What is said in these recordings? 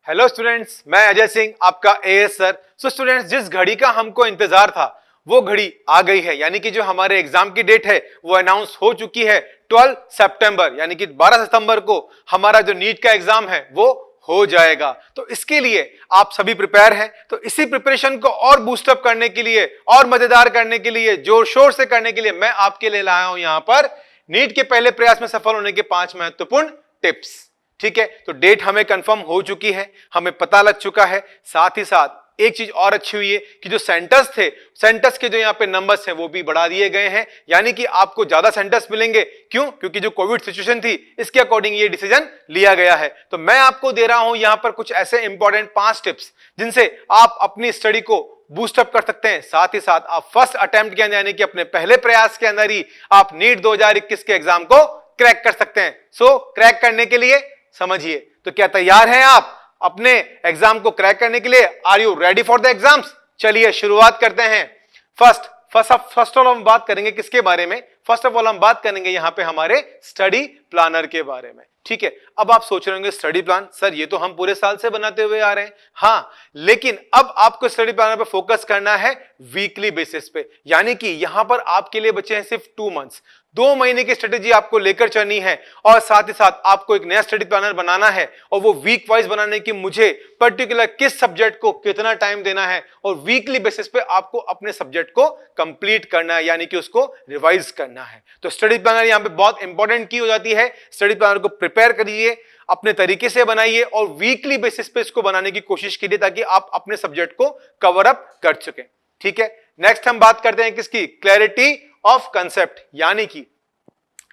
Hello students, मैं अजय सिंह आपका as sir. So students, जिस घड़ी का हमको इंतजार था वो घड़ी आ गई है, यानी कि जो हमारे एग्जाम की डेट है वो अनाउंस हो चुकी है। 12 सितंबर यानी कि 12 सितंबर को हमारा जो नीट का एग्जाम है वो हो जाएगा। तो इसके लिए आप सभी प्रिपेयर हैं। तो इसी प्रिपरेशन को और बूस्टअप करने के लिए और मजेदार करने के लिए, जोर शोर से करने के लिए मैं आपके लिए लाया हूं यहां पर नीट के पहले प्रयास में सफल होने के 5 महत्वपूर्ण टिप्स। ठीक है, तो डेट हमें कंफर्म हो चुकी है, हमें पता लग चुका है। साथ ही साथ एक चीज और अच्छी हुई है कि जो सेंटर्स थे, सेंटर्स के जो यहाँ पे नंबर्स हैं वो भी बढ़ा दिए गए हैं, यानी कि आपको ज्यादा सेंटर्स मिलेंगे। क्यों? क्योंकि जो कोविड सिचुएशन थी इसके अकॉर्डिंग ये डिसीजन लिया गया है। तो मैं आपको दे रहा हूं यहां पर कुछ ऐसे इंपॉर्टेंट 5 टिप्स जिनसे आप अपनी स्टडी को बूस्टअप कर सकते हैं। साथ ही साथ आप फर्स्ट अटेम्प्ट के अंदर यानी कि अपने पहले प्रयास के अंदर ही आप नीट 2021 के एग्जाम को क्रैक कर सकते हैं। सो क्रैक करने के लिए समझिए, तो क्या तैयार हैं आप अपने एग्जाम को क्रैक करने के लिए? Are you ready for the exams? चलिए शुरुआत करते हैं। फर्स्ट ऑफ ऑल हम बात करेंगे किसके बारे में? फर्स्ट ऑफ ऑल हम बात करेंगे यहां पे हमारे स्टडी प्लानर के बारे में। ठीक है, अब आप सोच रहे होंगे स्टडी प्लान सर ये तो हम पूरे साल से बनाते हुए आ रहे हैं। हाँ, लेकिन अब आपको स्टडी प्लानर पे फोकस करना है वीकली बेसिस पे, यानी कि यहां पर आपके लिए बचे हैं सिर्फ 2 मंथ्स। 2 महीने की स्ट्रेटेजी आपको लेकर चलनी है और साथ ही साथ आपको एक नया स्टडी प्लानर बनाना है और वो वीक वाइज बनाने की मुझे पर्टिकुलर किस सब्जेक्ट को कितना टाइम देना है और वीकली बेसिस पे आपको अपने सब्जेक्ट को कंप्लीट करना है, यानी कि उसको रिवाइज करना है। तो स्टडी प्लानर यहां पे बहुत इंपॉर्टेंट की हो जाती है। स्टडी प्लानर को प्रिपेयर करिए, अपने तरीके से बनाइए और वीकली बेसिस पे इसको बनाने की कोशिश कीजिए ताकि आप अपने सब्जेक्ट को कवर अप कर सकें। ठीक है, नेक्स्ट हम बात करते हैं किसकी? क्लैरिटी ऑफ कंसेप्ट, यानी कि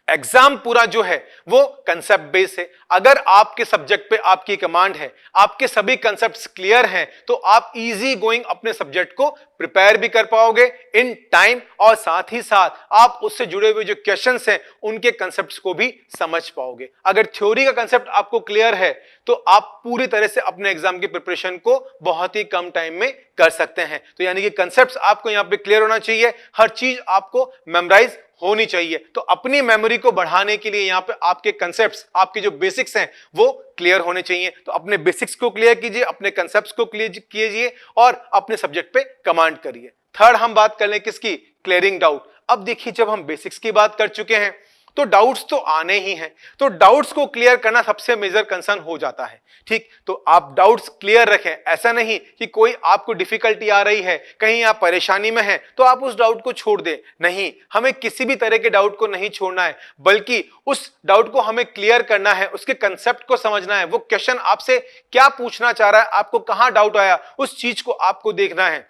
एग्जाम पूरा जो है वो कंसेप्ट बेस्ड है। अगर आपके सब्जेक्ट पे आपकी कमांड है, आपके सभी कंसेप्ट्स क्लियर हैं, तो आप इजी गोइंग अपने सब्जेक्ट को प्रिपेयर भी कर पाओगे इन टाइम और साथ ही साथ आप उससे जुड़े हुए जो क्वेश्चंस हैं उनके कंसेप्ट्स को भी समझ पाओगे। अगर थ्योरी का कंसेप्ट आपको क्लियर है तो आप पूरी तरह से अपने एग्जाम की प्रिपरेशन को बहुत ही कम टाइम में कर सकते हैं। तो यानी कि कंसेप्ट्स आपको यहां पे क्लियर होना चाहिए, हर चीज आपको मेमोराइज होनी चाहिए। तो अपनी मेमोरी को बढ़ाने के लिए यहां पे आपके कंसेप्ट्स, आपके जो बेसिक्स हैं वो क्लियर होने चाहिए। तो अपने बेसिक्स को क्लियर कीजिए, अपने कंसेप्ट्स को क्लियर कीजिए और अपने सब्जेक्ट पे कमांड करिए। थर्ड हम बात कर लें किसकी? Clearing doubt. अब देखिए, जब हम बेसिक्स की बात कर चुके हैं तो डाउट्स तो आने ही हैं, तो डाउट्स को क्लियर करना सबसे मेजर कंसर्न हो जाता है। ठीक, तो आप डाउट्स क्लियर रखें। ऐसा नहीं कि कोई आपको डिफिकल्टी आ रही है, कहीं आप परेशानी में हैं तो आप उस डाउट को छोड़ दें। नहीं, हमें किसी भी तरह के डाउट को नहीं छोड़ना है, बल्कि उस डाउट को हमें क्लियर करना है, उसके कंसेप्ट को समझना है, वो क्वेश्चन आपसे क्या पूछना चाह रहा है, आपको कहां डाउट आया, उस चीज को आपको देखना है।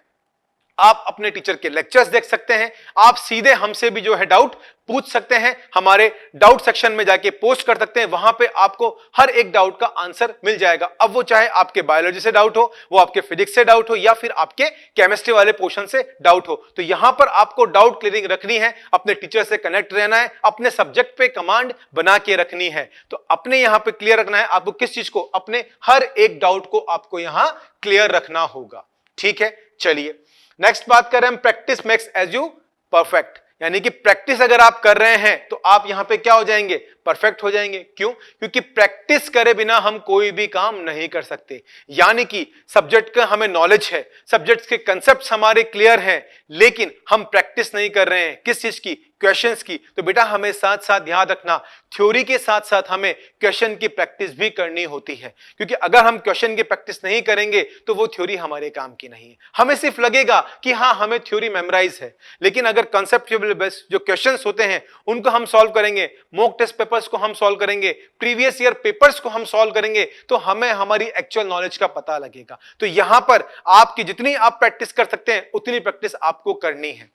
आप अपने टीचर के लेक्चर्स देख सकते हैं, आप सीधे हमसे भी जो है डाउट पूछ सकते हैं, हमारे डाउट सेक्शन में जाके पोस्ट कर सकते हैं, वहां पे आपको हर एक डाउट का आंसर मिल जाएगा। अब वो चाहे आपके बायोलॉजी से डाउट हो, वो आपके फिजिक्स से डाउट हो या फिर आपके केमिस्ट्री वाले पोर्शन से डाउट हो, तो यहां पर आपको डाउट क्लियरिंग रखनी है, अपने टीचर से कनेक्ट रहना है, अपने सब्जेक्ट पे कमांड बना के रखनी है। तो अपने यहां पे क्लियर रखना है आपको किस चीज को? अपने हर एक डाउट को आपको यहां क्लियर रखना होगा। ठीक है, चलिए नेक्स्ट बात कर रहे हैं practice makes as you perfect, यानी कि प्रैक्टिस अगर आप कर रहे हैं तो आप यहां पे क्या हो जाएंगे? परफेक्ट हो जाएंगे। क्यों? क्योंकि प्रैक्टिस करे बिना हम कोई भी काम नहीं कर सकते। यानी कि सब्जेक्ट का हमें नॉलेज है, सब्जेक्ट्स के कंसेप्ट्स हमारे क्लियर हैं, लेकिन हम प्रैक्टिस नहीं कर रहे हैं किस चीज की? क्वेश्चंस की। तो बेटा हमें साथ साथ ध्यान रखना, थ्योरी के साथ साथ हमें क्वेश्चन की प्रैक्टिस भी करनी होती है, क्योंकि अगर हम क्वेश्चन की प्रैक्टिस नहीं करेंगे तो वो थ्योरी हमारे काम की नहीं है। हमें सिर्फ लगेगा कि हाँ हमें थ्योरी मेमोराइज है, लेकिन अगर कंसेप्चुअल बेस्ड जो क्वेश्चंस होते हैं उनको हम सॉल्व करेंगे, मॉक टेस्ट पेपर्स को हम सॉल्व करेंगे, प्रीवियस ईयर पेपर्स को हम सॉल्व करेंगे, तो हमें हमारी एक्चुअल नॉलेज का पता लगेगा। तो यहां पर आपकी जितनी आप प्रैक्टिस कर सकते हैं उतनी प्रैक्टिस आपको करनी है।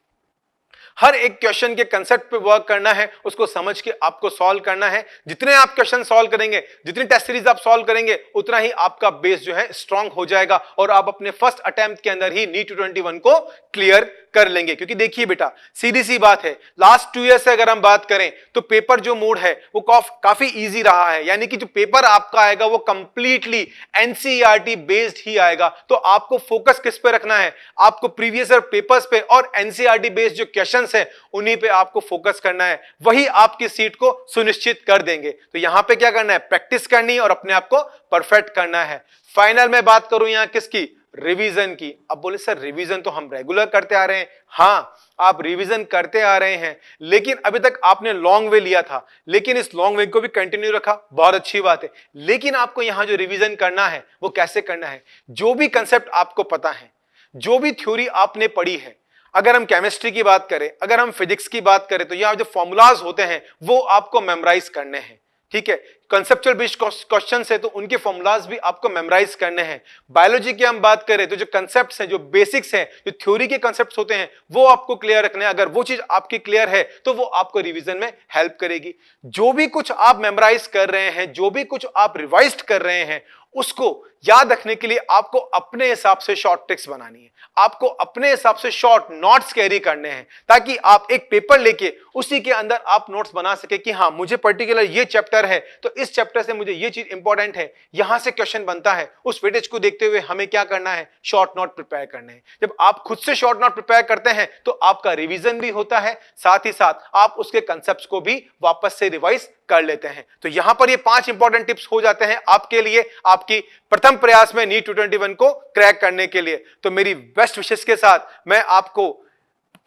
हर एक क्वेश्चन के कंसेप्ट पे वर्क करना है, उसको समझ के आपको सॉल्व करना है। जितने आप क्वेश्चन सॉल्व करेंगे, जितनी टेस्ट सीरीज आप सॉल्व करेंगे, उतना ही आपका बेस जो है स्ट्रांग हो जाएगा और आप अपने फर्स्ट अटेम्प्ट के अंदर ही नीट 2021 को क्लियर कर लेंगे। क्योंकि देखिए बेटा, सीधी सी बात है, लास्ट 2 ईयर से अगर हम बात करें तो पेपर जो मोड है वो काफी इजी रहा है, यानी कि जो पेपर आपका आएगा वो कंप्लीटली एनसीईआरटी बेस्ड ही आएगा। तो आपको फोकस किस पे रखना है? आपको प्रीवियस ईयर पेपर्स पे और एनसीईआरटी बेस्ड जो क्वेश्चन क्वेश्चंस हैं उन्हीं पे आपको फोकस करना है, वही आपकी सीट को सुनिश्चित कर देंगे। तो यहां पे क्या करना है, प्रैक्टिस करनी है और अपने आप को परफेक्ट करना है। फाइनल में बात करूं यहां किसकी, रिवीजन की। अब बोले सर रिवीजन तो हम रेगुलर करते आ रहे हैं। हां, आप रिवीजन करते आ रहे हैं, लेकिन अभी तक आपने लॉन्ग वे लिया था, लेकिन इस लॉन्ग वे को भी कंटिन्यू रखा, बहुत अच्छी बात है। लेकिन आपको यहां जो रिवीजन करना है वो कैसे करना है, जो भी कंसेप्ट आपको पता है, जो भी थ्योरी आपने पढ़ी है, अगर हम केमिस्ट्री की बात करें, अगर हम फिजिक्स की बात करें, तो यहां जो फॉर्मूलाज होते हैं वो आपको मेमोराइज करने हैं। ठीक है, कंसेप्चुअल बेस्ड क्वेश्चन है तो उनके फॉर्मूलाज भी आपको मेमोराइज करने हैं। बायोलॉजी की हम बात करें तो जो कंसेप्ट्स हैं, जो बेसिक्स हैं, जो थ्योरी के कंसेप्ट्स होते हैं वो आपको क्लियर रखने हैं। अगर वो चीज आपकी क्लियर है तो वो आपको रिवीजन में हेल्प करेगी। जो भी कुछ आप मेमोराइज कर रहे हैं, जो भी कुछ आप रिवाइज कर रहे हैं, उसको याद रखने के लिए आपको अपने हिसाब से शॉर्ट ट्रिक्स बनानी है, आपको अपने हिसाब से शॉर्ट नोट्स कैरी करने हैं, ताकि आप एक पेपर लेके उसी के अंदर आप नोट्स बना सके कि हाँ मुझे पर्टिकुलर ये चैप्टर है तो इस चैप्टर से मुझे ये चीज इंपॉर्टेंट है, यहां से क्वेश्चन बनता है। उस वेटेज को देखते हुए हमें क्या करना है, शॉर्ट नोट प्रिपेयर करने हैं। जब आप खुद से शॉर्ट नोट प्रिपेयर करते हैं तो आपका रिवीजन भी होता है, साथ ही साथ आप उसके कंसेप्ट्स को भी वापस से रिवाइज कर लेते हैं। तो यहां पर ये 5 इंपॉर्टेंट टिप्स हो जाते हैं आपके लिए, आपकी प्रथम प्रयास में नीट 221 को क्रैक करने के लिए। तो मेरी बेस्ट विशेष के साथ मैं आपको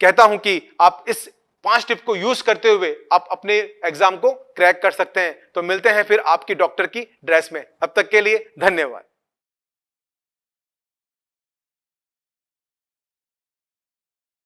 कहता हूं कि आप इस 5 टिप को यूज करते हुए आप अपने एग्जाम को क्रैक कर सकते हैं। तो मिलते हैं फिर आपकी डॉक्टर की ड्रेस में, तब तक के लिए धन्यवाद।